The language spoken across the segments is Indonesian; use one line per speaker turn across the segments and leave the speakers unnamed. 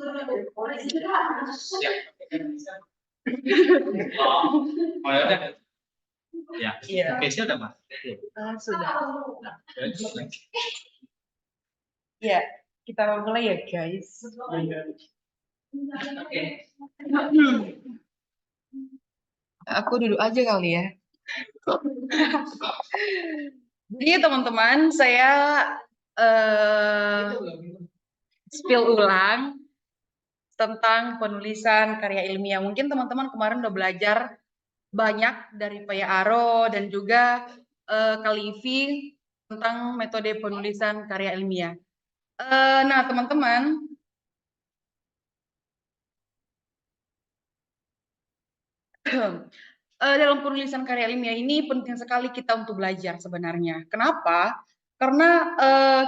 Oh, ya. Ya,
Iya.
spesial udah, Mas?
Sudah. Ya, kita mulai ya, guys. Aku duduk aja kali ya. Jadi teman-teman, saya spill ulang tentang penulisan karya ilmiah. Mungkin teman-teman kemarin udah belajar banyak dari Pak Aro dan juga Kak Livi tentang metode penulisan karya ilmiah. Nah, teman-teman, dalam penulisan karya ilmiah ini penting sekali kita untuk belajar sebenarnya. Kenapa? Karena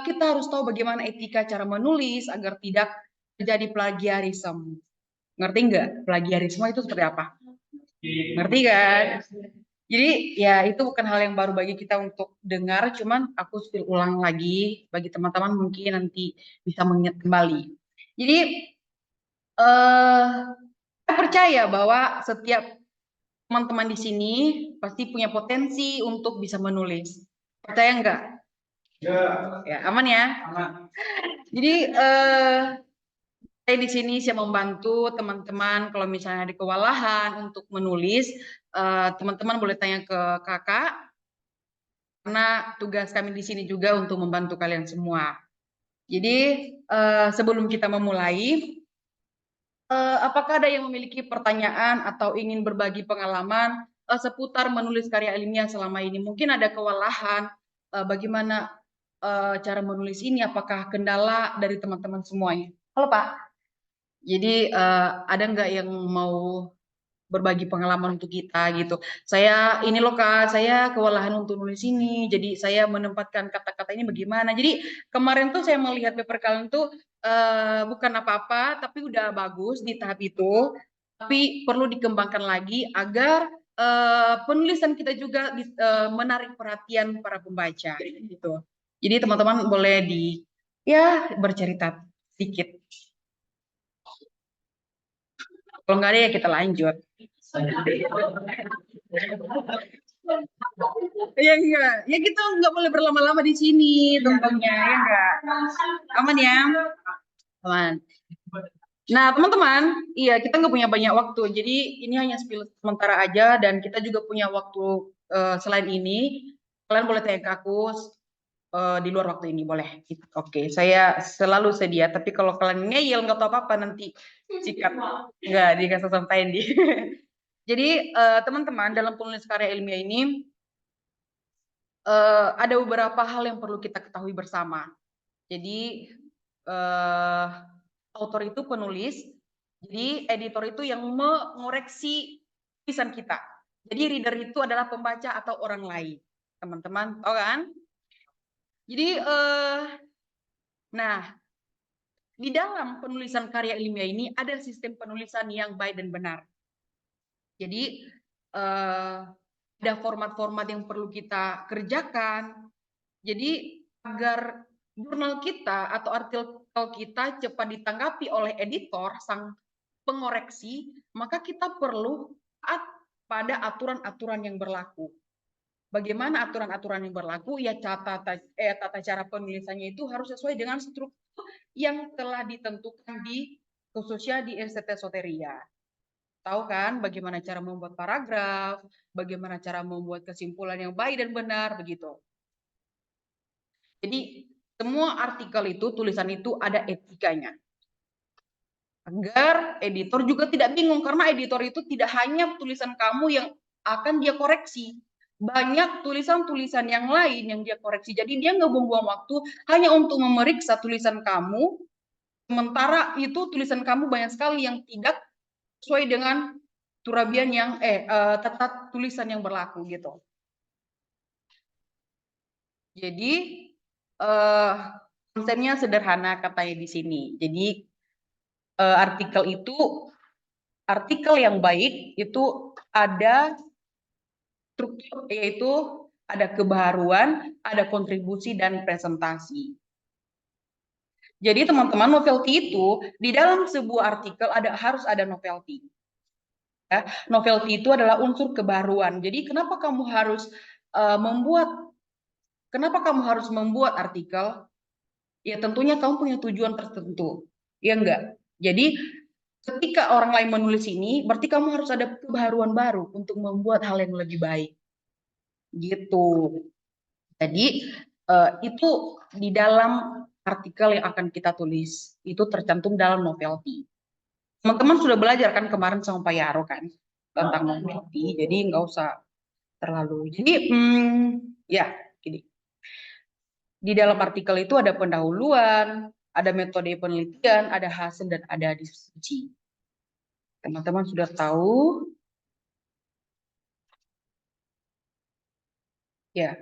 kita harus tahu bagaimana etika cara menulis agar tidak terjadi plagiarisme. Ngerti nggak? Plagiarisme itu seperti apa? Ngerti kan? Jadi ya itu bukan hal yang baru bagi kita untuk dengar, cuman aku spill ulang lagi bagi teman-teman mungkin nanti bisa mengingat kembali. Jadi saya percaya bahwa setiap teman-teman di sini pasti punya potensi untuk bisa menulis. Percaya enggak? Ya, aman ya? Aman. Jadi saya di sini siap membantu teman-teman kalau misalnya ada kewalahan untuk menulis, teman-teman boleh tanya ke kakak, karena tugas kami di sini juga untuk membantu kalian semua. Jadi sebelum kita memulai, apakah ada yang memiliki pertanyaan atau ingin berbagi pengalaman seputar menulis karya ilmiah selama ini? Mungkin ada kewalahan, bagaimana cara menulis ini, apakah kendala dari teman-teman semuanya? Halo Pak. Jadi ada nggak yang mau berbagi pengalaman untuk kita gitu? Saya ini loh Kak, saya kewalahan untuk nulis ini, jadi saya menempatkan kata-kata ini bagaimana. Jadi kemarin tuh saya melihat paper kalian tuh bukan apa-apa, tapi udah bagus di tahap itu, tapi perlu dikembangkan lagi agar penulisan kita juga menarik perhatian para pembaca gitu. Jadi teman-teman boleh ya bercerita sedikit. Kalau nggak ada ya kita lanjut. Ya enggak, ya kita nggak boleh berlama-lama di sini tentunya, ya enggak. Aman ya, aman. Nah teman-teman, iya kita nggak punya banyak waktu, jadi ini hanya spill sementara aja dan kita juga punya waktu selain ini. Kalian boleh tanya ke aku di luar waktu ini boleh. Oke, saya selalu sedia. Tapi kalau kalian ngeyel nggak tahu apa-apa nanti sikat nggak dikasih sampaikan di. Jadi teman-teman dalam penulis karya ilmiah ini ada beberapa hal yang perlu kita ketahui bersama. Jadi author itu penulis, jadi editor itu yang mengoreksi tulisan kita. Jadi reader itu adalah pembaca atau orang lain, teman-teman, tahu kan? Jadi nah di dalam penulisan karya ilmiah ini ada sistem penulisan yang baik dan benar. Jadi ada format-format yang perlu kita kerjakan. Jadi agar jurnal kita atau artikel kita cepat ditanggapi oleh editor sang pengoreksi, maka kita perlu taat pada aturan-aturan yang berlaku. Bagaimana aturan-aturan yang berlaku? Ya tata cara penulisannya itu harus sesuai dengan struktur yang telah ditentukan khususnya di STT Soteria. Tahu kan bagaimana cara membuat paragraf, bagaimana cara membuat kesimpulan yang baik dan benar, begitu. Jadi semua artikel itu, tulisan itu ada etikanya. Agar editor juga tidak bingung, karena editor itu tidak hanya tulisan kamu yang akan dia koreksi. Banyak tulisan-tulisan yang lain yang dia koreksi. Jadi dia nggak buang-buang waktu hanya untuk memeriksa tulisan kamu, sementara itu tulisan kamu banyak sekali yang tidak sesuai dengan turabian yang tata tulisan yang berlaku gitu. Jadi konsepnya sederhana katanya di sini. Jadi artikel yang baik itu ada struktur, yaitu ada kebaharuan, ada kontribusi dan presentasi. Jadi teman-teman, novelty itu di dalam sebuah artikel harus ada novelty. Ya, novelty itu adalah unsur kebaruan. Jadi kenapa kamu harus membuat artikel? Ya tentunya kamu punya tujuan tertentu. Ya enggak? Jadi ketika orang lain menulis ini, berarti kamu harus ada kebaruan baru untuk membuat hal yang lebih baik. Gitu. Jadi itu di dalam artikel yang akan kita tulis. Itu tercantum dalam novelty. Teman-teman sudah belajar kan kemarin sama Pak Yaro kan tentang novelty, jadi nggak usah terlalu. Jadi ya, gini. Di dalam artikel itu ada pendahuluan, ada metode penelitian, ada hasil dan ada diskusi. Teman-teman sudah tahu? Ya,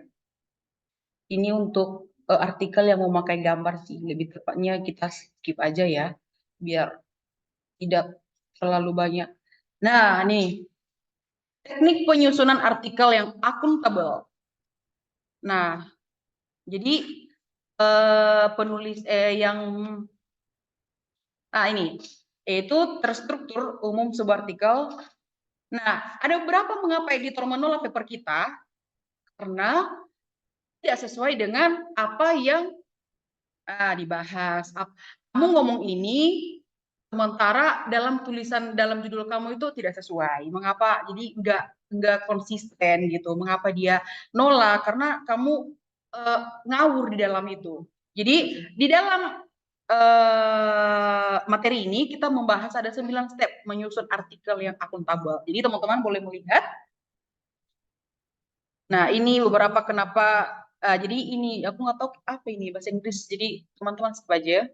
ini untuk artikel yang memakai gambar sih, lebih tepatnya kita skip aja ya, biar tidak terlalu banyak. Nah, nih teknik penyusunan artikel yang akuntabel. Nah, jadi penulis yang ini itu terstruktur umum sebuah artikel. Nah, ada beberapa mengapa editor menolak paper kita karena tidak sesuai dengan apa yang dibahas. Kamu ngomong ini sementara dalam tulisan dalam judul kamu itu tidak sesuai. Mengapa? Jadi enggak konsisten gitu. Mengapa dia nolak? Karena kamu ngawur di dalam itu. Jadi di dalam materi ini kita membahas ada 9 step menyusun artikel yang akuntabel. Jadi teman-teman boleh melihat. Nah, ini beberapa kenapa. Jadi ini aku nggak tahu apa ini bahasa Inggris. Jadi teman-teman skip aja.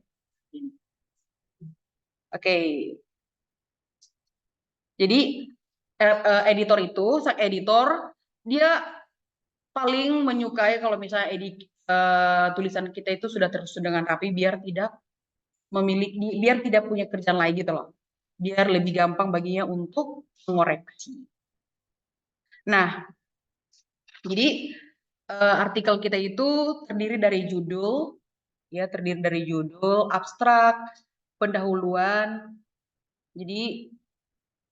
Oke. Jadi editor itu, sang editor dia paling menyukai kalau misalnya tulisan kita itu sudah tersusun dengan rapi biar tidak punya kerjaan lain gitu loh. Biar lebih gampang baginya untuk mengoreksi. Nah, jadi artikel kita itu terdiri dari judul, abstrak, pendahuluan, jadi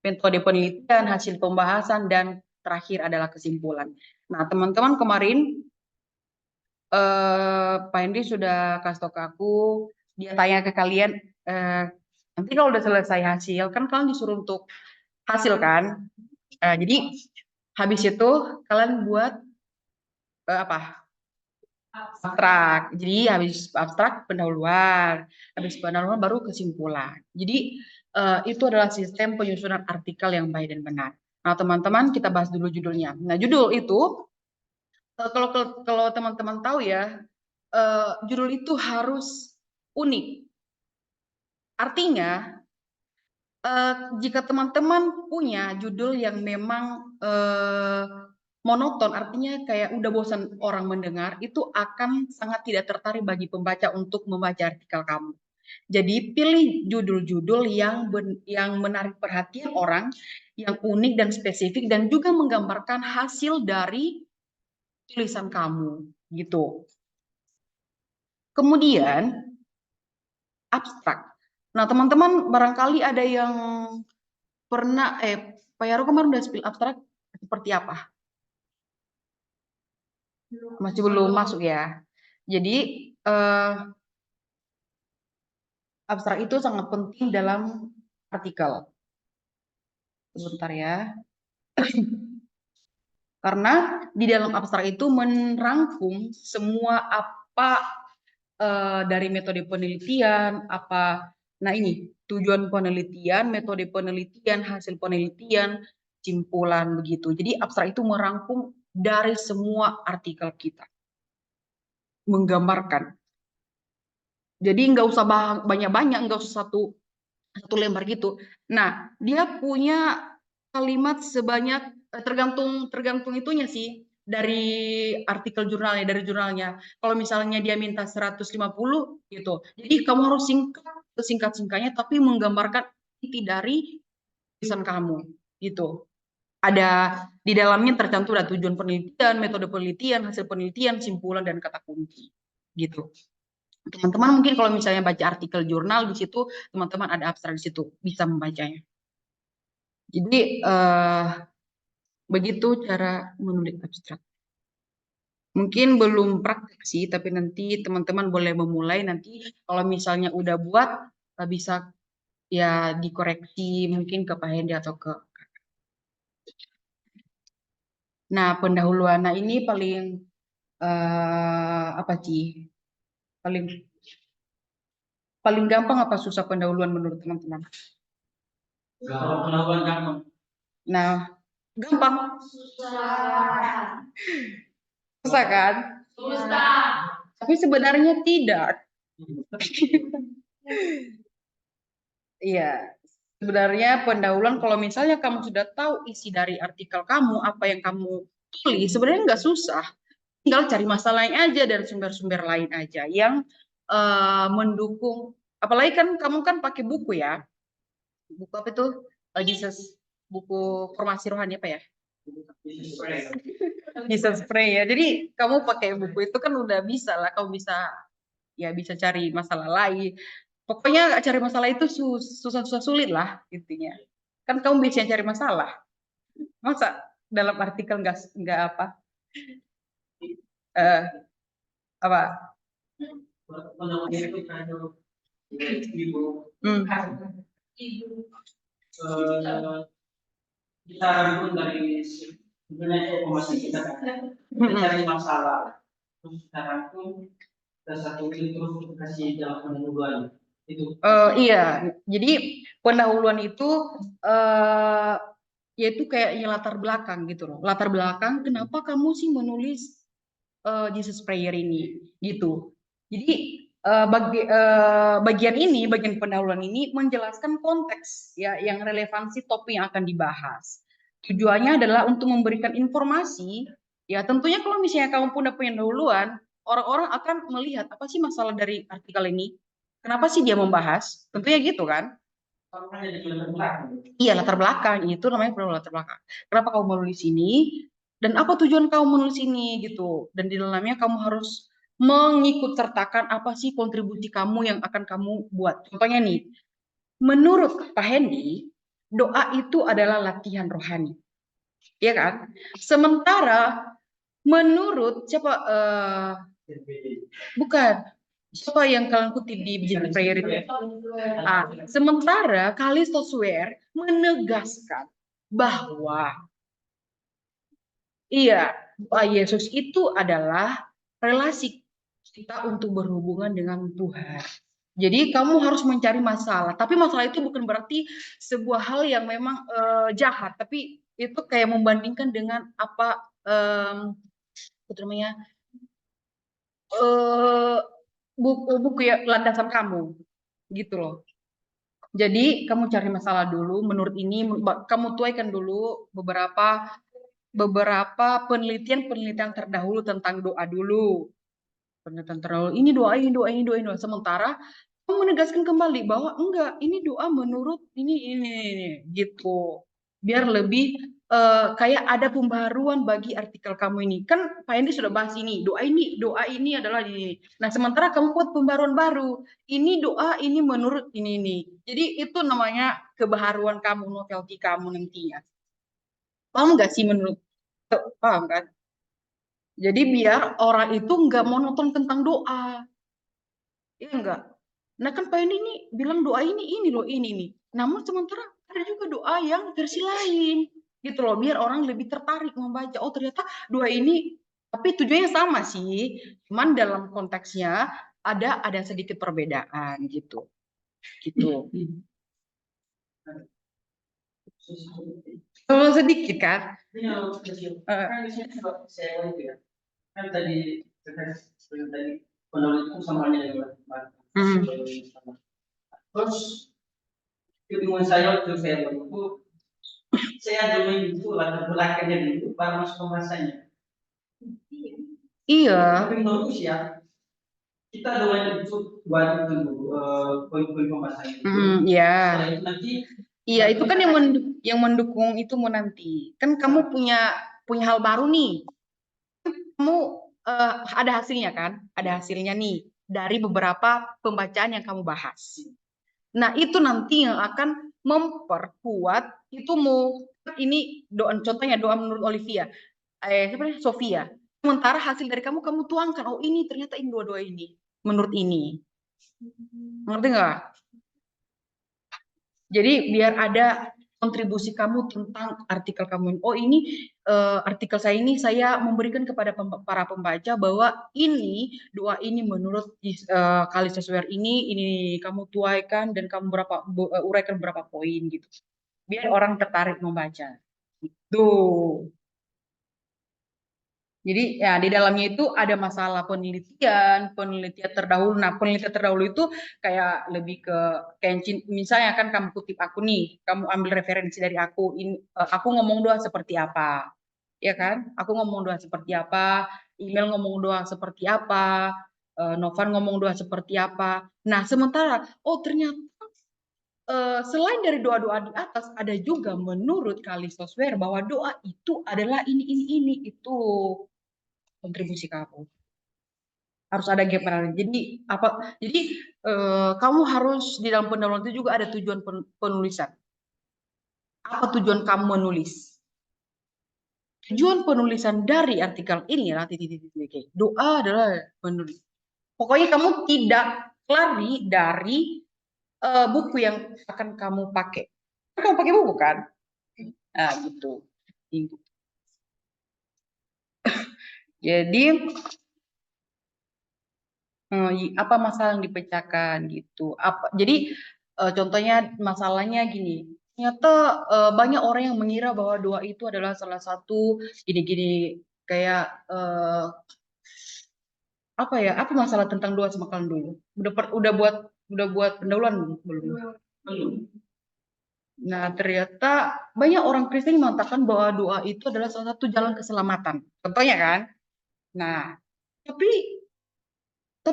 metode penelitian, hasil pembahasan, dan terakhir adalah kesimpulan. Nah, teman-teman kemarin Pak Hendy sudah kasih tahu ke aku, dia tanya ke kalian, nanti kalau udah selesai hasil, kan kalian disuruh untuk hasil kan? Jadi habis itu kalian buat apa? Abstrak. Jadi habis abstrak pendahuluan, habis pendahuluan baru kesimpulan. Jadi itu adalah sistem penyusunan artikel yang baik dan benar. Nah, teman-teman kita bahas dulu judulnya. Nah, judul itu kalau teman-teman tahu ya, judul itu harus unik. Artinya jika teman-teman punya judul yang memang monoton, artinya kayak udah bosan orang mendengar, itu akan sangat tidak tertarik bagi pembaca untuk membaca artikel kamu. Jadi pilih judul-judul yang menarik perhatian orang, yang unik dan spesifik, dan juga menggambarkan hasil dari tulisan kamu, gitu. Kemudian abstrak. Nah, teman-teman barangkali ada yang pernah Pak Yaro kemarin udah spill abstrak seperti apa? Masih belum masuk ya. Jadi abstrak itu sangat penting dalam artikel. Sebentar ya. Karena di dalam abstrak itu merangkum semua apa dari metode penelitian, nah ini tujuan penelitian, metode penelitian, hasil penelitian, simpulan begitu. Jadi abstrak itu merangkum dari semua artikel kita, menggambarkan. Jadi nggak usah banyak-banyak, nggak usah satu lembar gitu. Nah, dia punya kalimat sebanyak tergantung itunya sih dari artikel jurnalnya, dari jurnalnya. Kalau misalnya dia minta 150 gitu. Jadi kamu harus singkat-singkatnya tapi menggambarkan inti dari tulisan kamu gitu. Ada di dalamnya tercantum ada tujuan penelitian, metode penelitian, hasil penelitian, simpulan dan kata kunci gitu. Teman-teman mungkin kalau misalnya baca artikel jurnal di situ, teman-teman ada abstrak di situ, bisa membacanya. Jadi begitu cara menulis abstrak. Mungkin belum praktek sih, tapi nanti teman-teman boleh memulai nanti kalau misalnya udah buat bisa ya dikoreksi mungkin ke Pak Hendy atau ke. Nah, pendahuluan ini paling apa sih? Paling gampang apa susah pendahuluan menurut teman-teman?
Kalau pendahuluan gampang.
Nah, gampang. Susah kan?
Susah.
Tapi sebenarnya tidak. Iya, sebenarnya pendahuluan kalau misalnya kamu sudah tahu isi dari artikel kamu, apa yang kamu tulis, sebenarnya nggak susah. Tinggal cari masalahnya aja dan sumber-sumber lain aja yang mendukung. Apalagi kan kamu kan pakai buku ya. Buku apa itu? Jesus, buku formasi rohani apa ya? Jesus Pray ya. Jadi kamu pakai buku itu kan udah bisa lah. Kamu bisa ya bisa cari masalah lain. Pokoknya cari masalah itu susah-susah sulit lah intinya. Kan kamu biasanya cari masalah. Masa dalam artikel nggak apa? Eh, apa? Hmm.
Kita rangkum dari sebenarnya informasi kita kan mencari masalah, terus kita rangkum ke satu ini terus kasih dalam pendahuluan itu.
Iya, jadi pendahuluan itu yaitu kayaknya latar belakang gitu loh. Latar belakang kenapa kamu sih menulis Jesus Prayer ini gitu. Jadi bagian pendahuluan ini menjelaskan konteks ya yang relevansi topik yang akan dibahas. Tujuannya adalah untuk memberikan informasi. Ya tentunya kalau misalnya kamu punya pendahuluan, orang-orang akan melihat apa sih masalah dari artikel ini. Kenapa sih dia membahas? Tentunya gitu kan? Iya, latar belakang itu namanya latar belakang. Kenapa kamu menulis ini? Dan apa tujuan kamu menulis ini gitu? Dan di dalamnya kamu harus mengikut sertakan apa sih kontribusi kamu yang akan kamu buat. Contohnya nih, menurut Pak Hendy, doa itu adalah latihan rohani. Iya kan? Sementara menurut siapa bukan siapa yang kalian kutip di Bijan Prayer itu? Sementara Kali Software menegaskan bahwa iya, doa Yesus itu adalah relasi kita untuk berhubungan dengan Tuhan. Jadi kamu harus mencari masalah, tapi masalah itu bukan berarti sebuah hal yang memang jahat, tapi itu kayak membandingkan dengan apa namanya buku ya landasan kamu, gitu loh. Jadi kamu cari masalah dulu. Menurut ini kamu tuaikan dulu beberapa penelitian terdahulu tentang doa dulu. Penelitian terdahulu ini doa ini doa ini doa ini. Sementara kamu menegaskan kembali bahwa enggak, ini doa menurut ini gitu. Biar lebih kayak ada pembaruan bagi artikel kamu ini. Kan Pak Hendy sudah bahas ini, doa ini adalah ini. Nah, sementara kamu buat pembaruan baru. Ini doa ini menurut ini. Jadi itu namanya kebaharuan kamu, novelty kamu nantinya. Paham nggak sih menurut? Paham kan? Jadi biar orang itu nggak monoton tentang doa. Iya enggak? Nah kan Pak ini bilang doa ini loh ini nih. Namun sementara ada juga doa yang versi lain gitu loh biar orang lebih tertarik membaca. Oh ternyata doa ini tapi tujuannya sama sih. Cuman dalam konteksnya ada sedikit perbedaan gitu. Gitu. Kalau sedikit kan?
Kan tadi penulis itu samanya dengan terus kebingungan saya waktu saya buku saya dulu itu latar belakangnya dulu baru masuk pembahasannya.
Iya.
Tapi menurut ya kita doain itu wajib dulu poin-poin pembahasannya.
Iya.
Setelah itu nanti
iya itu kan yang mendukung itu mau nanti. Kan kamu punya hal baru nih. Kamu ada hasilnya kan? Ada hasilnya nih. dari beberapa pembacaan yang kamu bahas. Nah, itu nanti yang akan memperkuat itu ini doa, contohnya doa menurut Olivia, sebenarnya Sofia. Sementara hasil dari kamu tuangkan, oh ini ternyata ini dua-dua ini menurut ini. Ngerti nggak? Jadi biar ada kontribusi kamu tentang artikel kamu. Oh ini artikel saya ini saya memberikan kepada para pembaca bahwa ini doa ini menurut Kalista Swear ini kamu tuaikan dan kamu uraikan berapa poin gitu. Biar orang tertarik membaca. Tuh. Jadi ya di dalamnya itu ada masalah penelitian terdahulu. Nah, penelitian terdahulu itu kayak lebih ke misalnya kan kamu kutip aku nih, kamu ambil referensi dari aku, aku ngomong doa seperti apa, ya kan? Aku ngomong doa seperti apa, email ngomong doa seperti apa, Novan ngomong doa seperti apa. Nah, sementara ternyata selain dari doa-doa di atas, ada juga menurut Kalista Swear bahwa doa itu adalah ini itu kontribusi kamu. Harus ada gap analisa. Jadi kamu harus di dalam pendahuluan itu juga ada tujuan penulisan. Apa tujuan kamu menulis? Tujuan penulisan dari artikel ini adalah doa adalah menulis. Pokoknya kamu tidak lari dari buku yang akan kamu pakai. Kamu pakai buku kan? Nah, gitu. Jadi apa masalah yang dipecahkan gitu. Jadi contohnya masalahnya gini. Ternyata banyak orang yang mengira bahwa doa itu adalah salah satu gini-gini kayak apa ya? Apa masalah tentang doa sama kalian dulu? Udah buat pendahuluan belum? Belum. Nah, ternyata banyak orang Kristen mengatakan bahwa doa itu adalah salah satu jalan keselamatan. Contohnya kan? Nah, tapi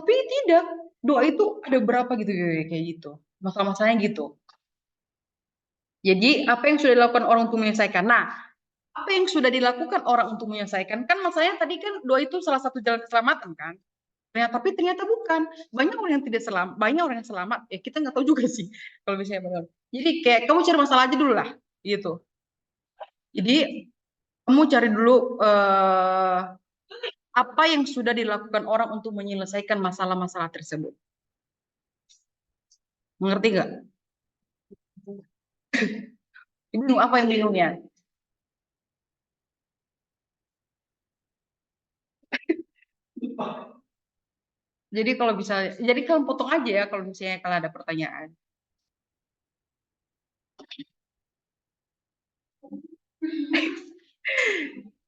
tidak, doa itu ada berapa gitu kayak gitu. Masalah-masalahnya gitu. Jadi apa yang sudah dilakukan orang untuk menyelesaikan? Nah, apa yang sudah dilakukan orang untuk menyelesaikan? Kan masalahnya tadi kan doa itu salah satu jalan keselamatan kan? Tapi ternyata bukan. Banyak orang yang tidak selamat, banyak orang yang selamat. Ya kita nggak tahu juga sih kalau misalnya benar. Jadi kayak kamu cari masalah aja dulu lah, gitu. Jadi kamu cari dulu apa yang sudah dilakukan orang untuk menyelesaikan masalah-masalah tersebut. Mengerti nggak? Bingung apa yang bingungnya? Jadi kalau bisa, jadi kalian potong aja ya kalau misalnya kalau ada pertanyaan.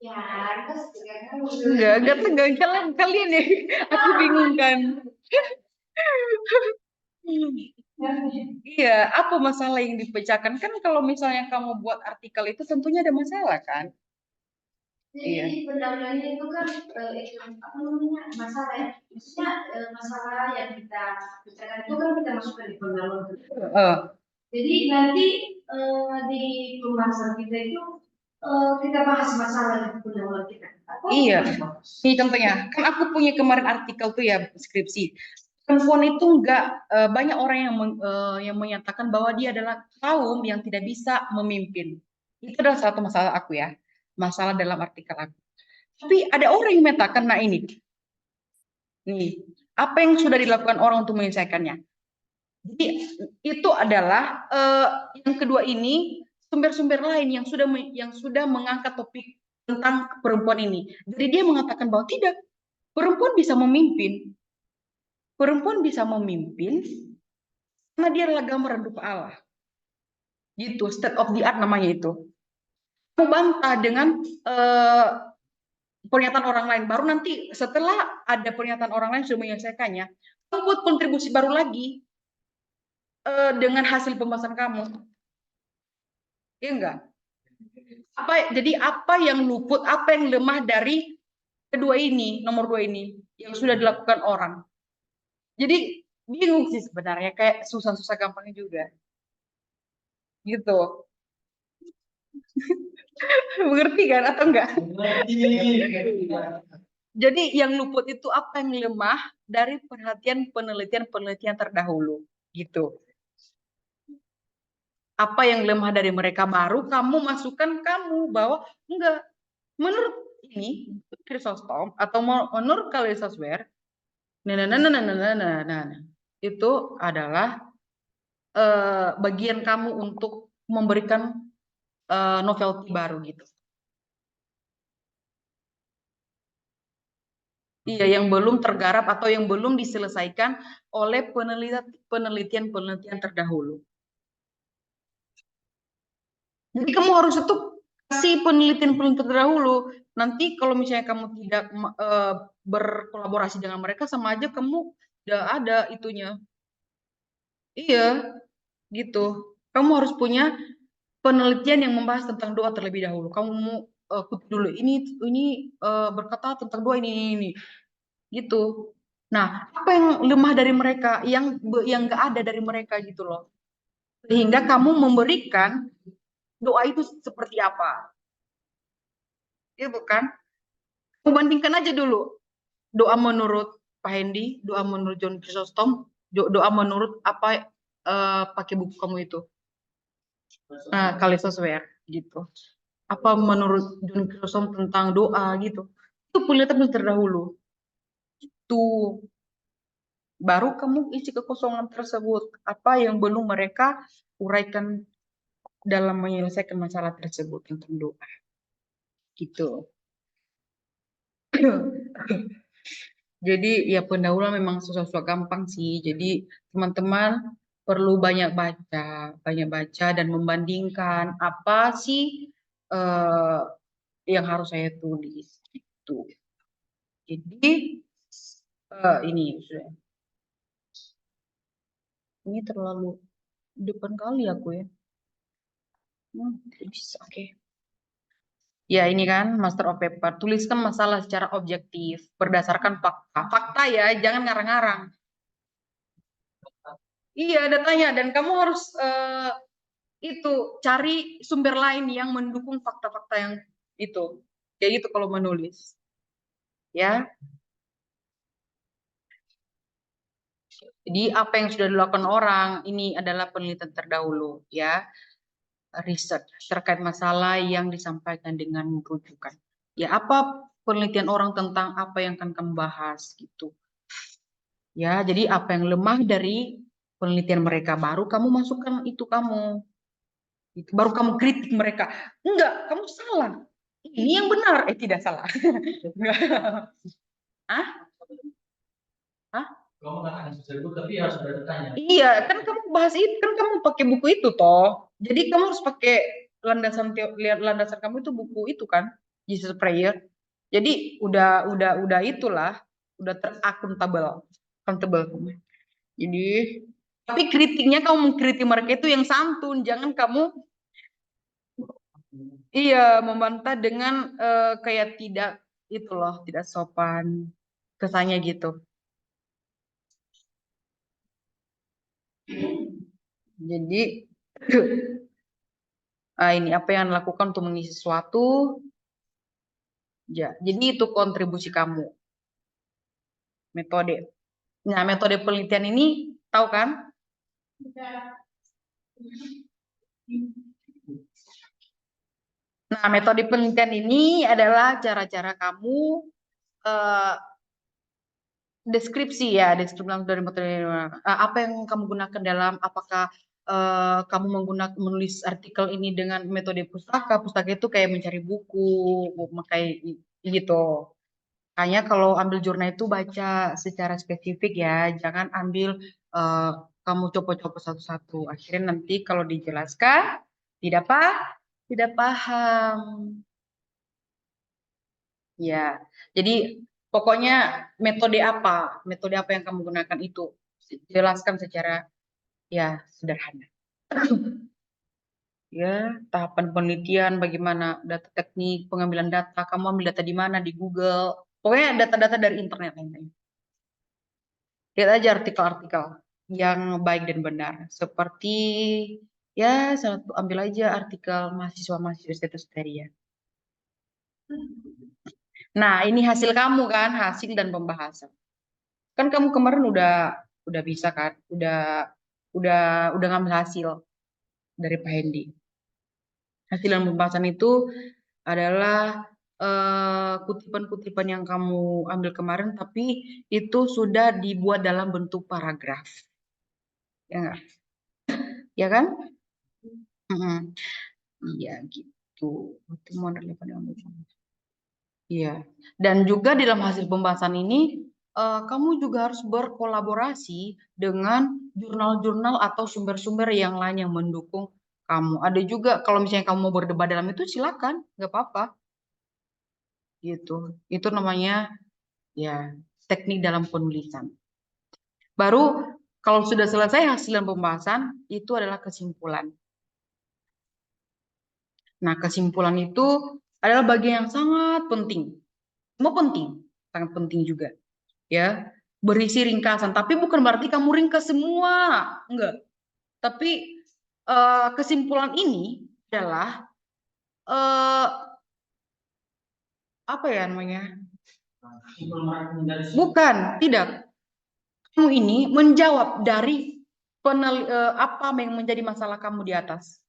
Ya, terus
enggak kalian ya. Aku bingung kan. Iya, apa masalah yang dipecahkan? Kan kalau misalnya kamu buat artikel itu tentunya ada masalah kan?
Jadi pendahuluannya itu kan apa namanya masalah ya. Maksudnya masalah yang kita bicarakan itu kan kita masukkan di pendahuluan. Jadi nanti di pembahasan kita itu kita bahas masalah di pendahuluan kita.
Iya, ini contohnya. Kan aku punya kemarin artikel tuh ya skripsi. Perempuan itu enggak banyak orang yang menyatakan bahwa dia adalah kaum yang tidak bisa memimpin. Itu adalah satu masalah aku ya, masalah dalam artikel aku. Tapi ada orang yang menyatakan, nah ini, nih, apa yang sudah dilakukan orang untuk menyelesaikannya? Jadi itu adalah yang kedua ini sumber-sumber lain yang sudah mengangkat topik tentang perempuan ini. Jadi dia mengatakan bahwa tidak, perempuan bisa memimpin. Perempuan bisa memimpin karena dia adalah gambaran rupa Allah. Gitu, state of the art namanya itu. Membantah dengan pernyataan orang lain. Baru nanti setelah ada pernyataan orang lain sudah menyelesaikannya, kamu buat kontribusi baru lagi dengan hasil pembahasan kamu. Iya enggak? Jadi apa yang luput, apa yang lemah dari nomor dua ini yang sudah dilakukan orang. Jadi bingung sih sebenarnya, kayak susah-susah gampangnya juga. Gitu. Mengerti kan atau enggak? Jadi yang luput itu apa yang lemah, dari perhatian penelitian terdahulu gitu. Apa yang lemah dari mereka baru kamu masukkan kamu bahwa enggak, menurut ini Chrysostom atau menurut Kallisosware, itu adalah bagian kamu untuk memberikan novelty baru gitu. Iya, yang belum tergarap atau yang belum diselesaikan oleh penelitian terdahulu. Jadi kamu harus tutup kasih penelitian terdahulu. Nanti kalau misalnya kamu tidak berkolaborasi dengan mereka, sama aja kamu udah ada itunya. Iya, gitu. Kamu harus punya penelitian yang membahas tentang doa terlebih dahulu. Kamu mau kutip dulu ini berkata tentang doa ini, gitu. Nah, apa yang lemah dari mereka, yang nggak ada dari mereka gitu loh. Sehingga kamu memberikan doa itu seperti apa. Iya bukan? Membandingkan aja dulu. Doa menurut Pak Hendy, doa menurut John Chrysostom, doa menurut apa pakai buku kamu itu. Nah, Kallisosware gitu. Apa menurut John Chrysostom tentang doa gitu. Itu penelitian terdahulu. Tuh. Baru kamu isi kekosongan tersebut. Apa yang belum mereka uraikan dalam menyelesaikan masalah tersebut tentang doa. Gitu. Jadi ya pendahuluan memang susah-susah gampang sih. Jadi teman-teman perlu banyak baca dan membandingkan apa sih yang harus saya tulis gitu. Jadi ini sudah. Ini terlalu depan kali aku ya. Bisa, oke. Ya ini kan Master of Paper. Tuliskan masalah secara objektif berdasarkan fakta. Fakta ya, jangan ngarang-ngarang. Iya, datanya dan kamu harus itu cari sumber lain yang mendukung fakta-fakta yang itu. Kayak gitu kalau menulis. Ya. Jadi apa yang sudah dilakukan orang ini adalah penelitian terdahulu ya. Riset terkait masalah yang disampaikan dengan rujukan. Ya, apa penelitian orang tentang apa yang akan kamu bahas gitu. Ya, jadi apa yang lemah dari penelitian mereka baru kamu masukkan itu kamu. Itu baru kamu kritik mereka. Enggak, kamu salah. Ini yang benar. Tidak salah. Hah? Hah?
Kamu katakan tersebut, tapi harus ada datanya.
Iya, kan kamu bahas itu, kan kamu pakai buku itu toh. Jadi kamu harus pakai landasan kamu itu buku itu kan, Jesus Prayer. Jadi udah itulah, udah terakuntabel, accountable. Jadi tapi kritiknya kamu mengkritik mereka itu yang santun, jangan kamu iya membantah dengan kayak tidak itu loh, tidak sopan kesannya gitu. Jadi ini apa yang lakukan untuk mengisi sesuatu. Ya, jadi itu kontribusi kamu. Metode. Nah, metode penelitian ini tahu kan? Nah, metode penelitian ini adalah cara-cara kamu deskripsi ya, deskripsi dari metode apa yang kamu gunakan dalam apakah kamu menulis artikel ini dengan metode pustaka itu kayak mencari buku, memakai gitu. Hanya kalau ambil jurnal itu baca secara spesifik ya, jangan ambil kamu copot-copot satu-satu. Akhirnya nanti kalau dijelaskan tidak paham. Ya, jadi pokoknya metode apa yang kamu gunakan itu jelaskan secara ya sederhana. Ya, tahapan penelitian bagaimana, data teknik, pengambilan data, kamu ambil data di mana, di Google. Pokoknya data-data dari internet intinya. Lihat aja artikel-artikel yang baik dan benar. Seperti ya, ambil aja artikel mahasiswa-mahasiswa status ya. Nah, ini hasil kamu kan, hasil dan pembahasan. Kan kamu kemarin udah bisa kan, udah ngambil hasil dari Pak Hendi. Hasil dan pembahasan itu adalah kutipan-kutipan yang kamu ambil kemarin, tapi itu sudah dibuat dalam bentuk paragraf, ya nggak? Ya kan? Iya gitu. Pertemuan relevan dengan Iya. Dan juga di dalam hasil pembahasan ini, kamu juga harus berkolaborasi dengan jurnal-jurnal atau sumber-sumber yang lain yang mendukung kamu. Ada juga kalau misalnya kamu mau berdebat dalam itu silakan, nggak apa-apa. Gitu. Itu namanya ya teknik dalam penulisan. Baru kalau sudah selesai hasil dan pembahasan, itu adalah kesimpulan. Nah, kesimpulan itu adalah bagian yang sangat penting. Semua penting, sangat penting juga. Ya, berisi ringkasan. Tapi bukan berarti kamu ringkas semua, enggak. Tapi kesimpulan ini adalah apa ya namanya? Bukan, tidak. Kamu ini menjawab dari apa yang menjadi masalah kamu di atas.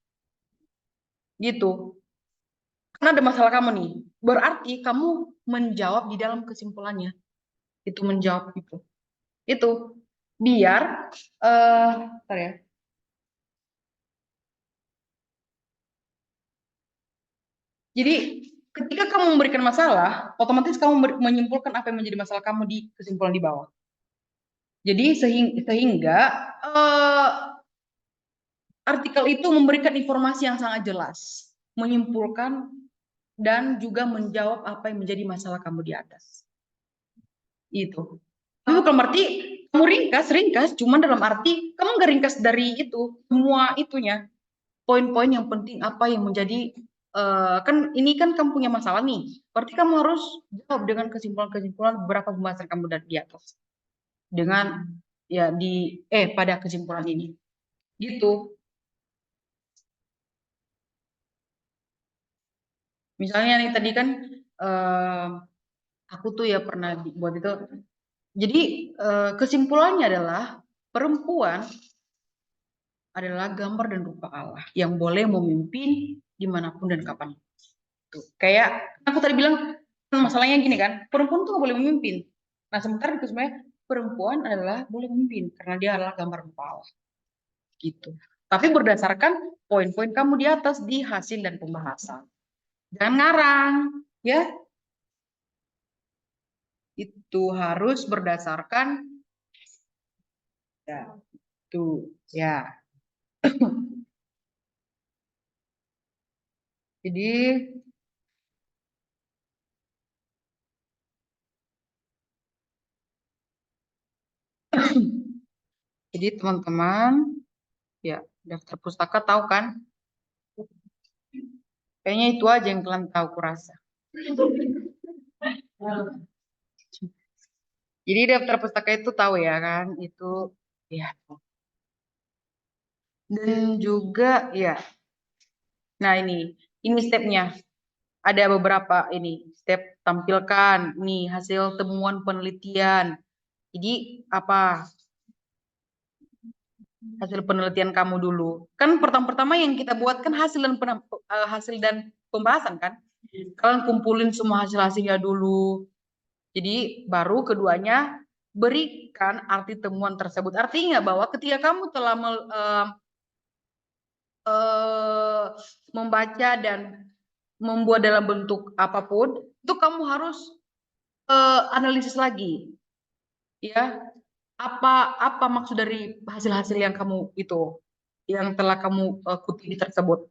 Gitu. Karena ada masalah kamu nih. Berarti kamu menjawab di dalam kesimpulannya. Itu menjawab itu. Itu biar bentar ya. Jadi ketika kamu memberikan masalah, otomatis kamu menyimpulkan apa yang menjadi masalah kamu di kesimpulan di bawah. Jadi sehingga artikel itu memberikan informasi yang sangat jelas, menyimpulkan dan juga menjawab apa yang menjadi masalah kamu di atas. Itu. Tapi bukan berarti kamu ringkas, cuman dalam arti kamu nggak ringkas dari itu semua itunya. Poin-poin yang penting apa yang menjadi kan ini kan kamu punya masalah nih. Berarti kamu harus jawab dengan kesimpulan-kesimpulan beberapa pembahasan kamu dari di atas. Dengan ya pada kesimpulan ini. Gitu. Misalnya nih tadi kan aku tuh ya pernah buat itu. Jadi kesimpulannya adalah perempuan adalah gambar dan rupa Allah yang boleh memimpin dimanapun dan kapan. Tuh. Kayak aku tadi bilang masalahnya gini kan, perempuan tuh gak boleh memimpin. Nah sementara itu sebenarnya perempuan adalah boleh memimpin karena dia adalah gambar rupa Allah. Gitu. Tapi berdasarkan poin-poin kamu di atas di hasil dan pembahasan. Jangan ngarang, ya. Itu harus berdasarkan ya, tuh ya. Jadi teman-teman ya daftar pustaka tahu kan? Kayaknya itu aja yang kalian tahu kurasa. Jadi daftar pustaka itu tahu ya kan? Itu ya. Dan juga ya. Nah ini stepnya. Ada beberapa ini step tampilkan nih hasil temuan penelitian. Jadi apa? Hasil penelitian kamu dulu. Kan pertama-tama yang kita buat kan hasil dan pembahasan kan. Kalian kumpulin semua hasil-hasilnya dulu. Jadi baru keduanya berikan arti temuan tersebut. Artinya bahwa ketika kamu telah membaca dan membuat dalam bentuk apapun, itu kamu harus analisis lagi, ya apa maksud dari hasil-hasil yang kamu itu, yang telah kamu kutip tersebut.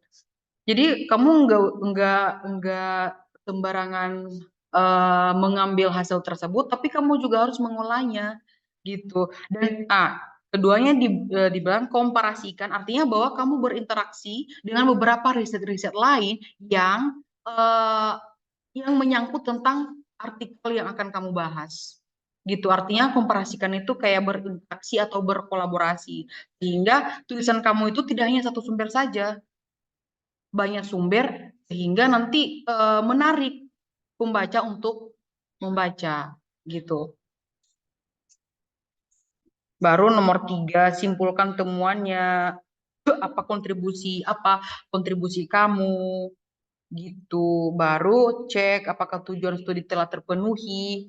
Jadi kamu enggak sembarangan mengambil hasil tersebut, tapi kamu juga harus mengolahnya, gitu. Dan keduanya dibilang komparasikan, artinya bahwa kamu berinteraksi dengan beberapa riset-riset lain yang menyangkut tentang artikel yang akan kamu bahas. Gitu, artinya komparasikan itu kayak berinteraksi atau berkolaborasi. Sehingga tulisan kamu itu tidak hanya satu sumber saja, banyak sumber, sehingga nanti menarik pembaca untuk membaca, gitu. Baru nomor 3, simpulkan temuannya. Apa kontribusi kamu, gitu. Baru cek apakah tujuan studi telah terpenuhi.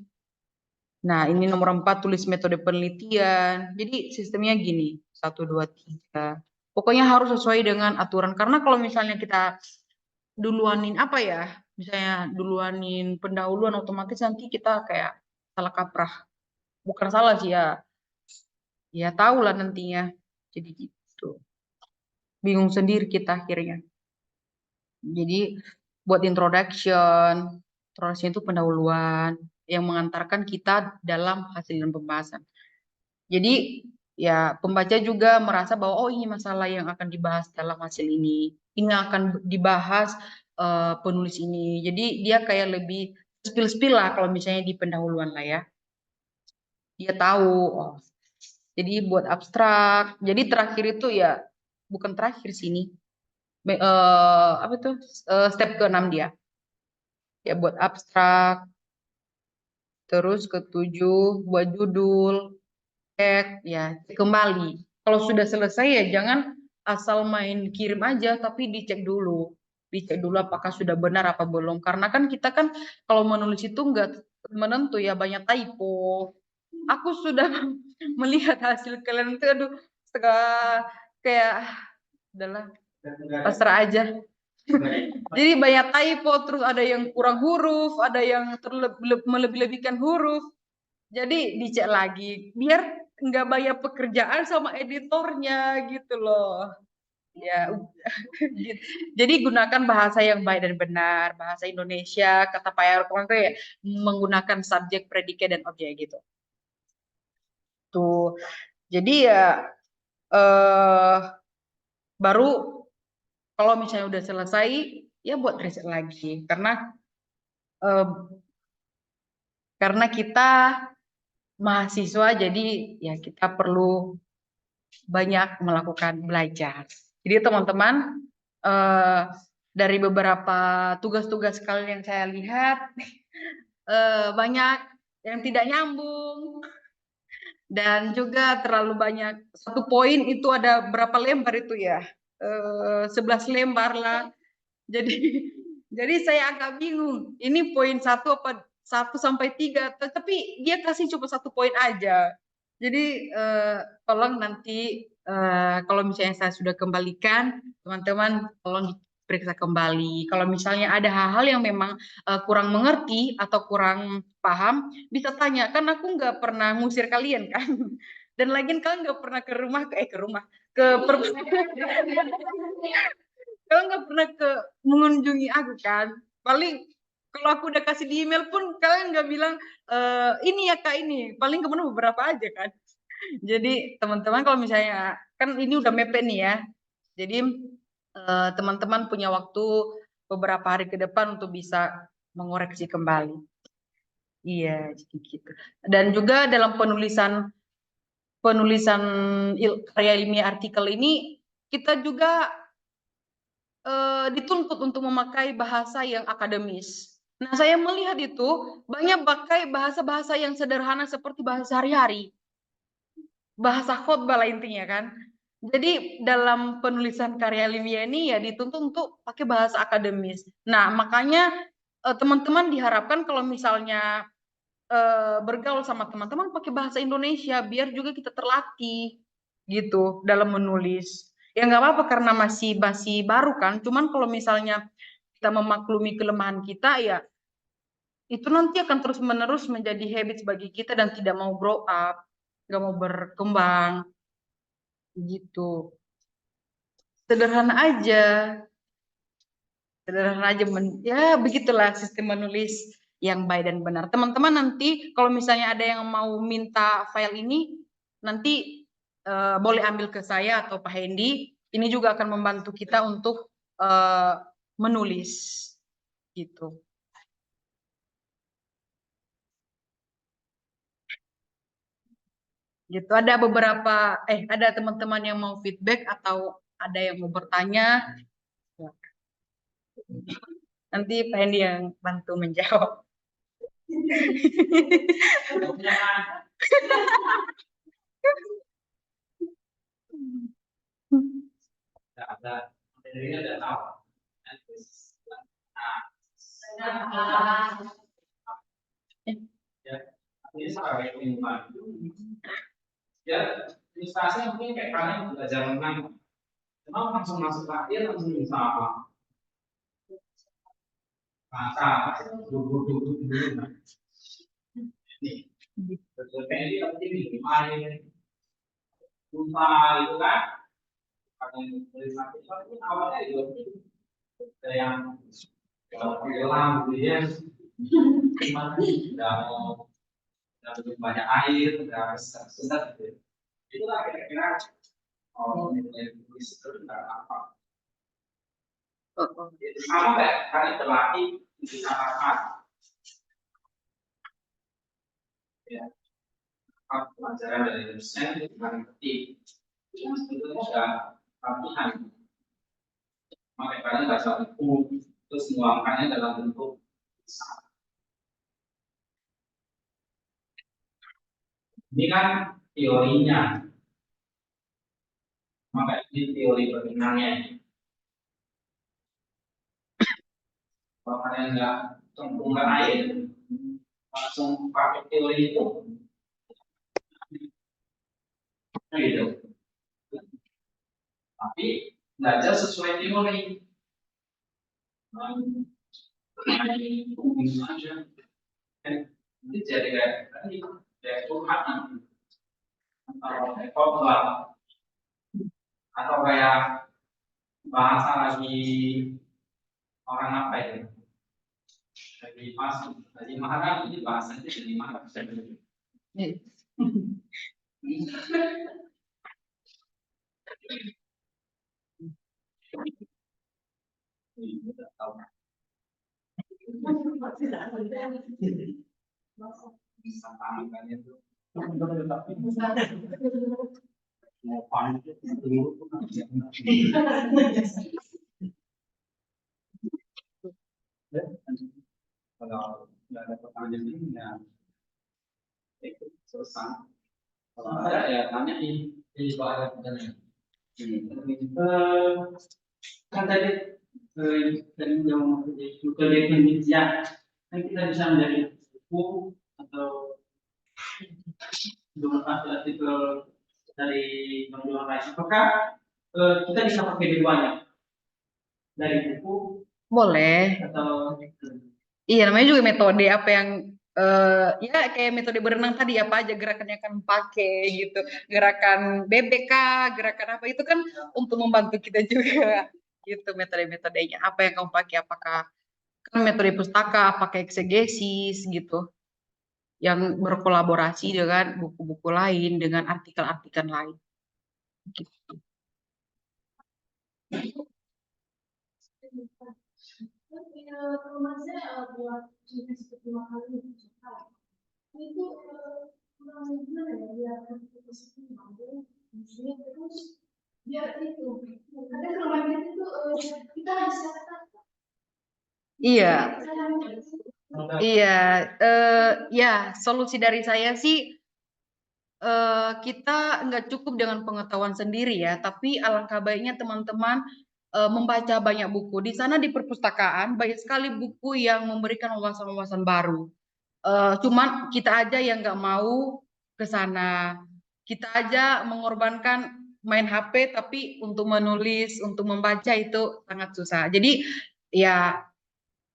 Nah, ini nomor 4, tulis metode penelitian. Jadi sistemnya gini, 1, 2, 3. Pokoknya harus sesuai dengan aturan. Karena kalau misalnya kita duluanin apa ya, misalnya duluanin pendahuluan, otomatis nanti kita kayak salah kaprah. Bukan salah sih ya tahu lah nantinya. Jadi gitu. Bingung sendiri kita akhirnya. Jadi buat introduction itu pendahuluan yang mengantarkan kita dalam hasil dan pembahasan. Jadi ya pembaca juga merasa bahwa oh ini masalah yang akan dibahas dalam hasil ini akan dibahas penulis ini. Jadi dia kayak lebih spill lah kalau misalnya di pendahuluan lah ya. Dia tahu. Oh, jadi buat abstrak. Jadi terakhir itu ya bukan terakhir sini. Apa tuh step ke-6 dia. Ya buat abstrak. Terus ke-7 buat judul. Cek ya kembali. Kalau sudah selesai ya jangan asal main kirim aja, tapi dicek dulu apakah sudah benar apa belum. Karena kan kita kan kalau menulis itu nggak menentu ya, banyak typo. Aku sudah melihat hasil kalian itu, aduh, kayak adalah pasrah aja. Jadi banyak typo, terus ada yang kurang huruf, ada yang melebih-lebihkan huruf. Jadi dicek lagi biar nggak banyak pekerjaan sama editornya gitu loh. Ya, jadi gunakan bahasa yang baik dan benar, bahasa Indonesia, kata Pak Yarko itu ya menggunakan subjek, predikat dan objek gitu. Tuh. Jadi ya baru kalau misalnya udah selesai ya buat riset lagi karena kita mahasiswa jadi ya kita perlu banyak melakukan belajar. Jadi teman-teman dari beberapa tugas-tugas kalian yang saya lihat banyak yang tidak nyambung dan juga terlalu banyak. Satu poin itu ada berapa lembar itu ya? 11 lembar lah. Jadi saya agak bingung. Ini poin 1 apa 1 sampai 3, tapi dia kasih cuma 1 poin aja. Jadi tolong nanti kalau misalnya saya sudah kembalikan, teman-teman tolong diperiksa kembali. Kalau misalnya ada hal-hal yang memang kurang mengerti atau kurang paham, bisa tanya. Kan aku nggak pernah ngusir kalian kan. Dan lagian kalian nggak pernah ke rumah, kalian nggak pernah mengunjungi aku kan. Paling kalau aku udah kasih di email pun kalian nggak bilang ini ya kak ini. Paling kemana beberapa aja kan. Jadi teman-teman kalau misalnya kan ini udah mepet nih ya. Jadi teman-teman punya waktu beberapa hari ke depan untuk bisa mengoreksi kembali. Iya, jadi gitu. Dan juga dalam penulisan karya ilmiah artikel ini kita juga dituntut untuk memakai bahasa yang akademis. Nah, saya melihat itu banyak pakai bahasa-bahasa yang sederhana seperti bahasa sehari-hari. Bahasa khotbah lah intinya kan. Jadi dalam penulisan karya ilmiah ini ya dituntut untuk pakai bahasa akademis. Nah, makanya teman-teman diharapkan kalau misalnya bergaul sama teman-teman pakai bahasa Indonesia biar juga kita terlatih gitu dalam menulis. Ya nggak apa-apa karena masih baru kan. Cuman kalau misalnya kita memaklumi kelemahan kita ya itu nanti akan terus-menerus menjadi habit bagi kita dan tidak mau grow up, nggak mau berkembang gitu. Sederhana aja. Ya begitulah sistem menulis yang baik dan benar. Teman-teman nanti kalau misalnya ada yang mau minta file ini, nanti boleh ambil ke saya atau Pak Hendy. Ini juga akan membantu kita untuk menulis gitu. Gitu ada beberapa ada teman-teman yang mau feedback atau ada yang mau bertanya. Nanti Pak Hendy yang bantu menjawab.
Ada materinya ada tahu. Ya, ini sebagai pengumuman. Ya, ilustrasi mungkin kayak kalian belajar renang. Cuma langsung masuk latihan langsung bisa apa? Masa duduk dulu. Ini betul ini penting nih. Main lupa itu kan? Kalau tulis mahasiswa itu awalnya itu ada yang film gitu ya. Gimana? Udah begitu banyak air, udah susah gitu. Itulah kira-kira nilai tulis itu enggak apa. Sama kayak kalian berlatih di kata-kata. Ya, pelajaran dari dosen itu paling penting. Itu sudah latihan. Makanya kalian baca buku, terus menuangkannya dalam bentuk tulisan. Ini kan teorinya, maka ini teori berenangnya. Kalau kalian nggak cemplungkan air, langsung pakai teori itu, gitu. Tapi belajar sesuai teori. Ini jadi kayak tadi, kayak curhat atau khotbah atau kayak bahasa lagi orang apa itu? Lagi marah, ini bahasanya jadi marah. Bisa paham kan itu? Mau panik dulu. Kalau nggak ada pertanyaan ini ya ikut selesai. Kalau ada ya tanya di bawah pertanyaan. Kan tadi yang juga definisi ya, kan kita bisa menjadi buku atau artikel dari majalah lain. Apakah kita bisa pakai dua-duanya dari buku?
Boleh.
Atau
iya, namanya juga metode apa yang ya kayak metode berenang tadi apa aja gerakannya akan pakai gitu, gerakan BBK, gerakan apa itu kan untuk membantu kita juga gitu metode-metodenya. Apa yang kamu pakai? Apakah kan metode pustaka, pakai eksegesis gitu, yang berkolaborasi dengan buku-buku lain, dengan artikel-artikel lain. Gitu.
Kalau saya buat seperti makanan itu kurang gimana ya biar positif mampu maksudnya terus biar itu kadang kalau itu kita bisa katakan
Iya, iya, ya solusi dari saya sih kita nggak cukup dengan pengetahuan sendiri ya, tapi alangkah baiknya teman-teman membaca banyak buku. Di sana di perpustakaan banyak sekali buku yang memberikan wawasan-wawasan baru. Cuman kita aja yang nggak mau ke sana. Kita aja mengorbankan main HP, tapi untuk menulis, untuk membaca itu sangat susah. Jadi ya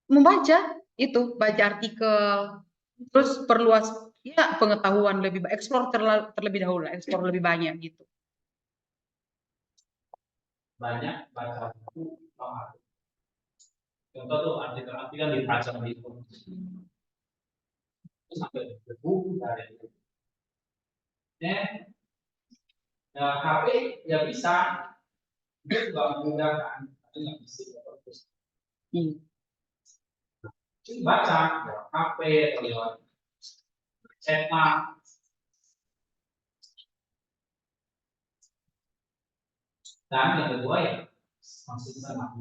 membaca itu, baca artikel, terus perluas ya pengetahuan lebih banyak, explore terlebih dahulu, explore lebih banyak gitu.
banyak baca buku contoh tuh artikel-artikel di Rajang itu sampai buku dari itu ya HP ya bisa itu juga memudahkan tapi nggak bisa terus baca lewat HP atau lewat cetak dan yang kedua ya masih sama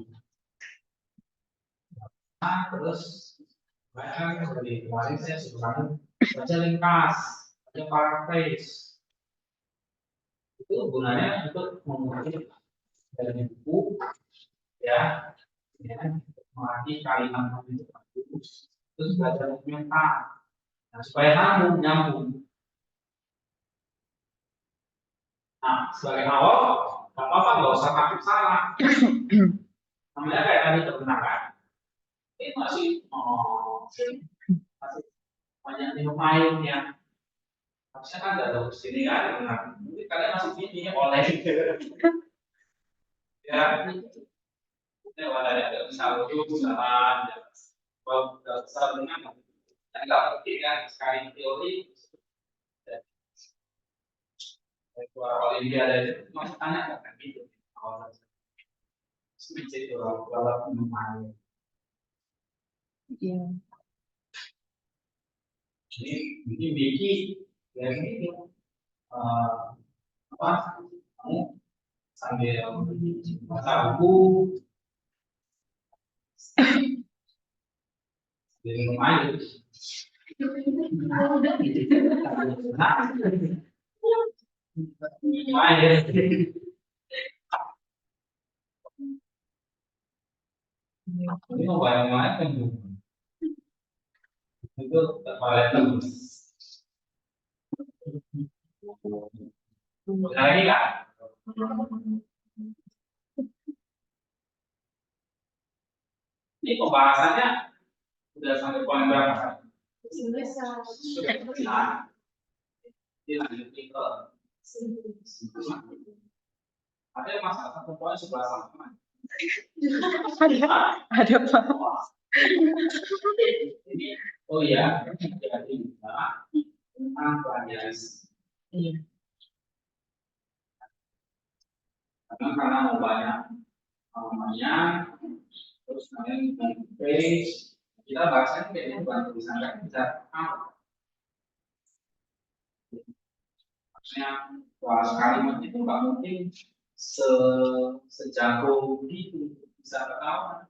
terus baca dari kemarin saya sudah baca ringkas baca paraphrase Itu gunanya untuk mengurangi dari buku, ya, melatih kalimat itu bagus, terus belajar mental, nah, supaya nyambung. Nah, sebagai awal, nggak apa-apa, nggak usah takut salah. Namanya kayak tadi kebenaran, ini masih banyak dilupain ya. Harusnya kan nggak tahu sini kan, benar. Mungkin kalian masih gini oleh, ya. Ini wadahnya nggak bisa lucu, salah, nggak bisa dengan, nggak penting kan sekali teori. Suara Olimpiade itu masih tanya kan gitu. Awal speech itu kalau pemain.
Iya.
Ini Vicky ya ini apa? Kamu sambil baca buku, sambil minum air. Minum air. Ini mau banyak kan? Itu terpalet terus. Lagi kan? Ini pembahasannya sudah sampai poin berapa? Nah, ini lanjut ke ada masalah satu poin sebelah sama.
Ada Pak.
Ini, oh iya, jadi tentang pelajaran.
Iya.
Karena mau banyak namanya, terus kemudian page, kita bahasanya kayaknya bukan tulisan kan bisa maksudnya bahas kalimat itu nggak mungkin sejago itu bisa ketahuan.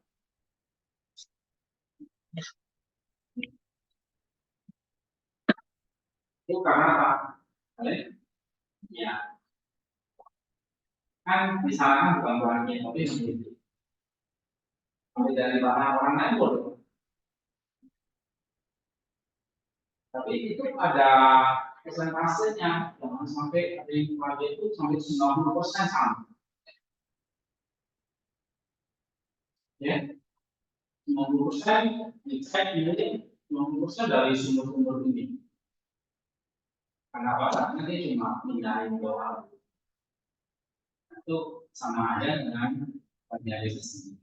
Itu karena apa? Kalian ya kan misalkan bukan bahannya tapi sendiri. Kalau dari bahan orang lain boleh. Tapi itu ada persentasenya, jangan sampai ada yang pakai itu sampai 90% sama. Ya, 90% dicek ini 90% dari sumber-sumber ini. Kenapa? Karena dia cuma pindahin doang. Itu sama aja dengan penjelasan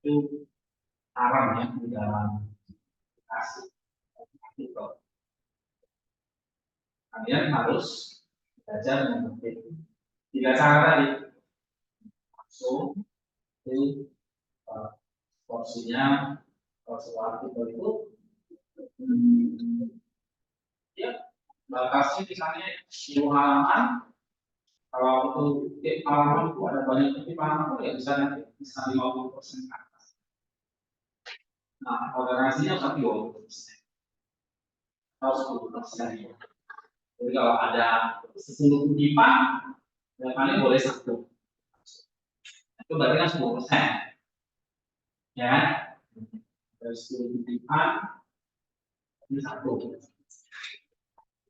itu haram ya di dalam kasih. Kalian harus belajar mengerti. Tiga cara tadi, langsung itu porsinya sesuatu itu ya batasnya misalnya 10 halaman. Kalau itu tiap halaman itu ada banyak titik halaman ya bisa nanti bisa 50% ke atas. Nah, toleransinya tapi 20% atau 10%. Jadi kalau ada 10 kutipan, ya paling boleh 1. Itu berarti kan 10%. Ya, dari 10 kutipan, ini 1.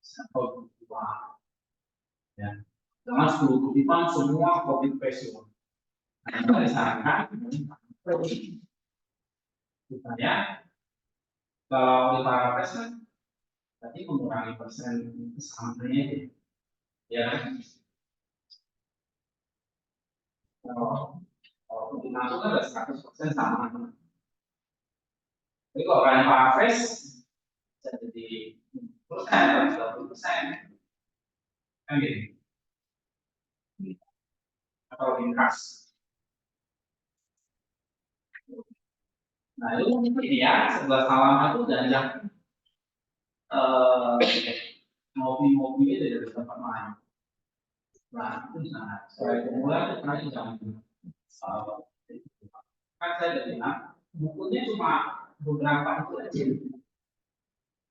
1 kutipan. Ya, jangan 10 kutipan semua copy paste semua. Nah, disarankan, misalnya kalau di paraphrase berarti mengurangi persen kesampainya, ya. Kalau untuk masuk kan 100% sama. Jadi kalau kalian paraphrase bisa jadi persen atau 30%, kan gitu. Atau ringkas. Nah itu ini ya 11 halaman itu jangan ngopi-ngopi itu dari tempat main. Nah itu sana. Sebagai pemula itu kalian jangan kan saya udah bilang bukunya cuma beberapa itu aja.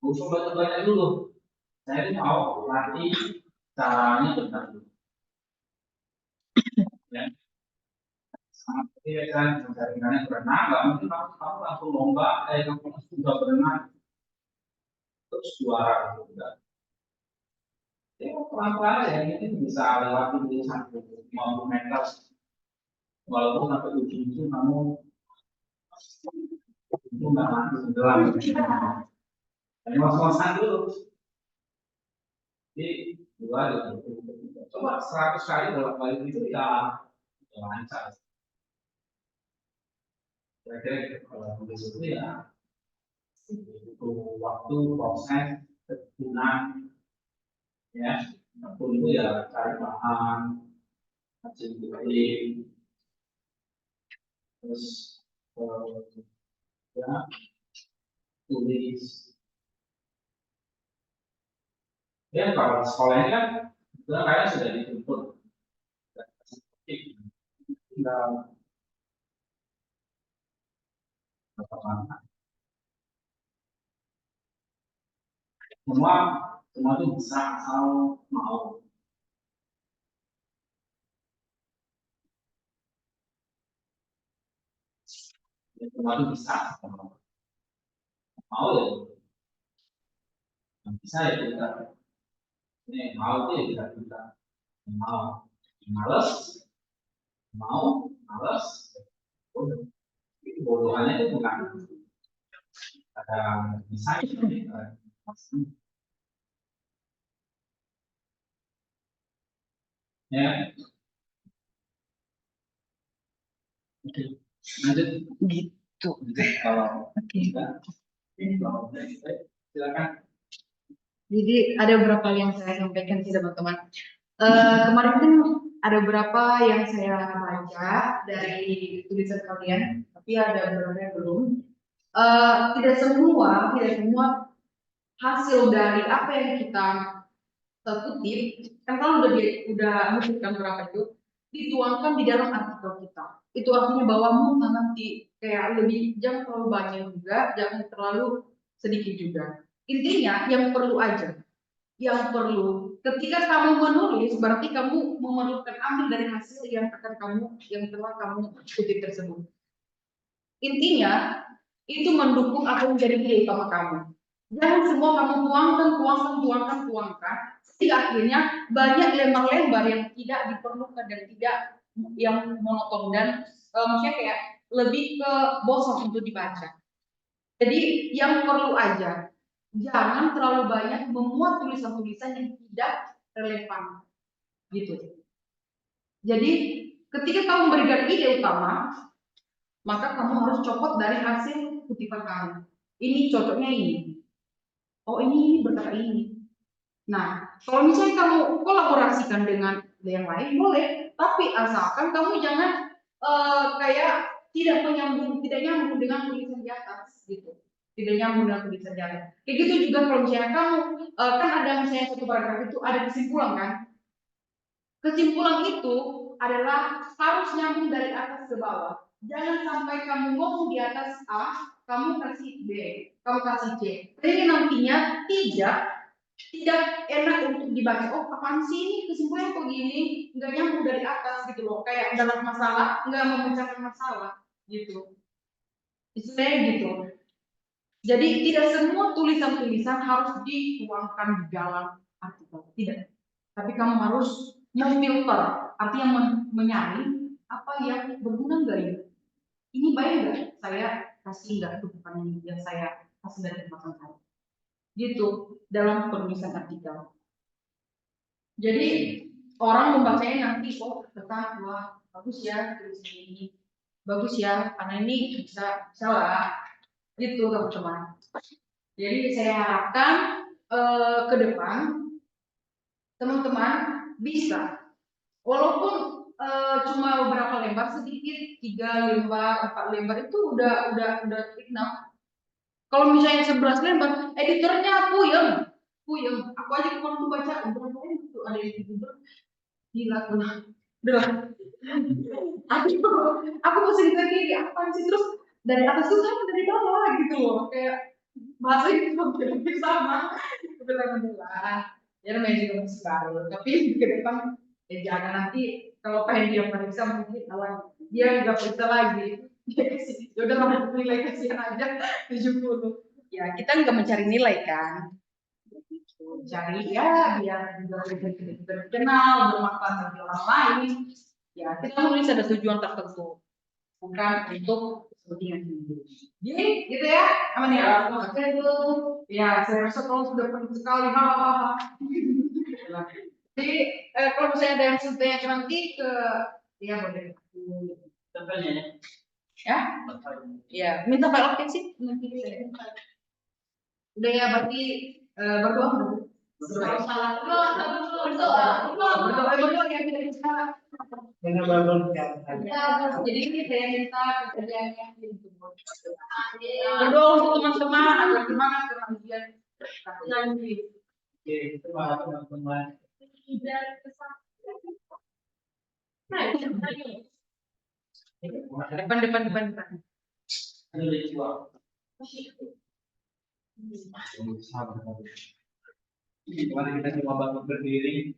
Gak usah banyak-banyak dulu. Saya mau latih caranya benar dulu. sangat kecil kan jaringannya berenang, nggak mungkin kamu langsung lomba, kamu sudah berenang terus juara gitu enggak. Ya pelan-pelan ya ini bisa lewati di 150 meter, walaupun sampai ujung kamu itu nggak mati tenggelam. Dan ngos-ngosan dulu. Jadi dua gitu. Coba 100 kali bolak-balik itu ya lancar. Kira-kira gitu. Kalau nulis itu ya itu waktu proses keturunan ya. Apapun itu ya cari bahan, hasil bikin, terus ya tulis. Ya kalau sekolah ini kan kayaknya sudah dituntut. Tinggal semua itu bisa asal mau. Semua itu bisa asal mau ya. Yang bisa ya kita. Ini mau itu ya kita. Mau males, males. Itu bodohannya itu bukan ada bisa ya. Oke. Lanjut
Gitu.
kalau
Oke.
silakan.
Jadi ada beberapa yang saya sampaikan sih teman-teman. Kemarin kan ada beberapa yang saya baca dari tulisan kalian, tapi ada beberapa yang belum. Tidak semua hasil dari apa yang kita kutip, kan kalau udah mengutipkan berapa itu dituangkan di dalam artikel kita. Itu artinya bahwa nanti kayak lebih jangan terlalu banyak juga, jangan terlalu sedikit juga. Intinya yang perlu aja, yang perlu ketika kamu menulis berarti kamu memerlukan ambil dari hasil yang telah kamu kutip tersebut. Intinya itu mendukung apa yang menjadi ide utama kamu. Jangan semua kamu tuangkan, sehingga akhirnya banyak lembar-lembar yang tidak diperlukan dan tidak yang monoton dan maksudnya kayak lebih ke bosan untuk dibaca. Jadi yang perlu aja, jangan terlalu banyak memuat tulisan-tulisan yang tidak relevan, gitu. Jadi ketika kamu memberikan ide utama, maka kamu harus copot dari hasil kutipan kamu. Ini cocoknya ini. Oh ini berkata ini. Nah, kalau misalnya kamu kolaborasikan dengan yang lain boleh, tapi asalkan kamu jangan kayak tidak nyambung dengan tulisan di atas gitu. Tidak nyambung dengan tulisan di atas. Kayak gitu juga kalau misalnya kamu kan ada misalnya satu paragraf itu ada kesimpulan kan? Kesimpulan itu adalah harus nyambung dari atas ke bawah. Jangan sampai kamu ngomong di atas A, kamu kasih B, kamu kasih C. Ini nantinya tidak enak untuk dibaca. Oh, apaan sih ini kesimpulannya kok gini? Nggak nyambung dari atas gitu loh. Kayak dalam masalah, nggak memecahkan masalah gitu. Istilahnya gitu. Jadi tidak semua tulisan-tulisan harus dituangkan di dalam artikel. Tidak. Tapi kamu harus memfilter, artinya menyaring apa yang berguna enggak ya? Ini baik enggak? Saya kasih enggak kutipan yang saya kasih dari tempat saya. Gitu dalam penulisan artikel. Jadi orang membacanya nanti tentang wah bagus ya tulisan ini, bagus ya karena ini bisa salah gitu teman-teman. Jadi saya harapkan ke depan teman-teman bisa walaupun cuma beberapa lembar sedikit 3 lembar 4 lembar itu udah enough. Kalau misalnya 11 lembar editornya puyeng aku aja kemarin tuh baca berapa itu ada yang judul gila tuh udah aku pusing lagi apa sih terus dari atas tuh sama dari bawah gitu loh kayak bahasa itu hampir sama alhamdulillah ya namanya juga masih baru tapi ke depan jangan nanti kalau pengen dia periksa mungkin awal
dia nggak periksa lagi. Dia kasih, ya udah lah nilai kasihan aja 70. Ya kita nggak mencari nilai kan, cari ya biar juga berkenal, bermanfaat bagi orang lain. Ya kita nulis ada tujuan tertentu, bukan untuk kepentingan sendiri. Jadi gitu ya, aman ya? Oke Bu. Ya saya rasa kalau sudah penuh sekali, Jadi kalau misalnya ada yang sudah nanti ke ya boleh.
Contohnya ya.
Ya? Ya, minta file update sih nanti bisa. Udah ya berarti berdoa. Berdoa ya kita bisa. Jadi ini saya minta kerjanya gitu. Berdoa untuk teman-teman agar semangat kemudian nanti.
Oke, terima kasih teman-teman.
Depan.
Ada di jual. Gimana kita cuma bantu berdiri?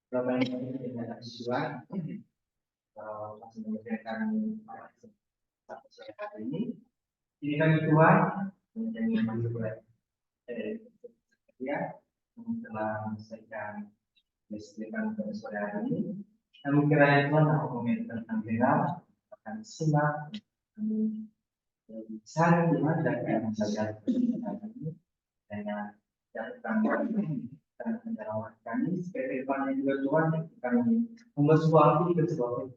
Berapa yang dengan siswa? Masih mengerjakan satu ini. Ini kami Tuhan, menjadi manusia ya, telah menyelesaikan listrikan pada sore hari ini. Kami kiranya Tuhan aku meminta tentang akan simak saling dimanjakan belajar ini dengan dapat dan penjelasan kami sebagai depannya juga Tuhan kami membuat sebuah arti ke sebuah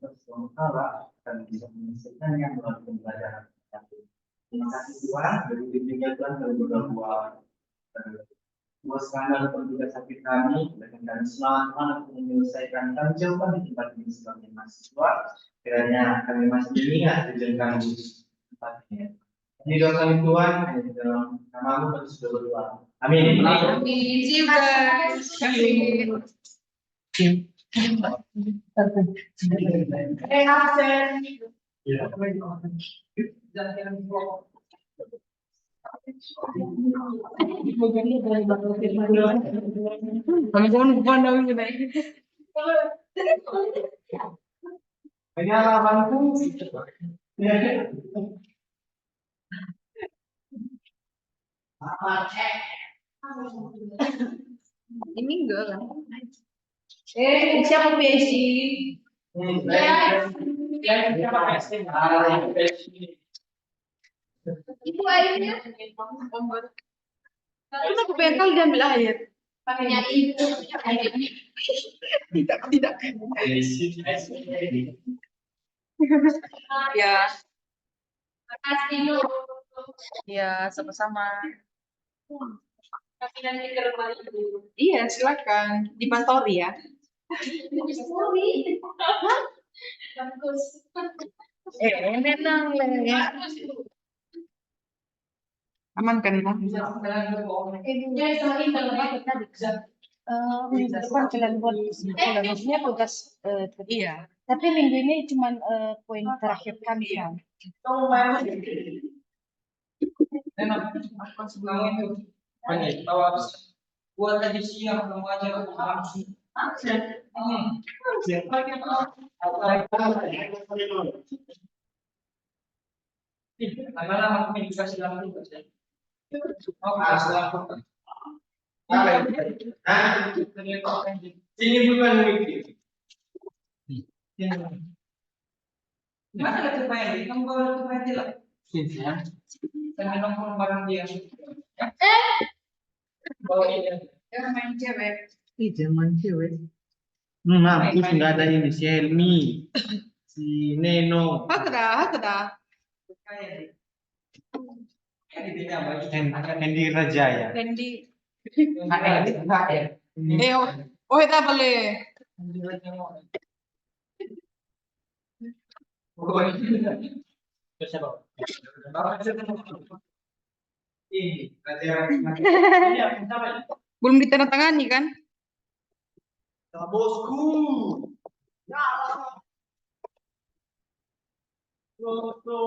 kala kami bisa menyelesaikannya melalui pembelajaran kami. Terima kasih Tuhan dari bimbingnya Tuhan kami berdoa buat skandal dan juga sakit kami dan kami semangat untuk menyelesaikan tanggung jawab di tempat ini sebagai mahasiswa. Kiranya kami masih ingat tujuan kami tempat ini. Ini doa kami Tuhan di dalam namamu kami sudah berdoa. Amin.
Ini enggak kan? Siapa PhD? Itu airnya. Kenapa bengkel diambil air? Pakainya itu. Tidak. Ya.
Makasih lu.
Ya, sama-sama.
Kasih nanti ke rumah ibu.
Iya, silakan. Di Pastori ya.
Bagus.
Memang ya. Aman kan?
Ya, semakin banyak tadi.
Minggu depan kalian buat sekolah, maksudnya tugas
Iya.
tapi minggu ini cuma poin terakhir kami kan.
Enak. Aku sebelum itu. Banyak. Tahu buat tadi siang kamu aja langsung. Lama-lama komunikasi langsung saja. Oh, asal. Ini bukan mikir. Gimana ada supaya ini? Kamu bawa supaya tidak? Saya nongkrong bareng dia. Bawa dia.
Dia main cewek.
Zaman cewek. Mampus nggak ada ini si Helmi, si Neno,
Hakda.
Hendy Rajaya.
Randy.
Ada.
Itu boleh. Belum ditandatangani kan?
Ya bosku. Ya. Bosku.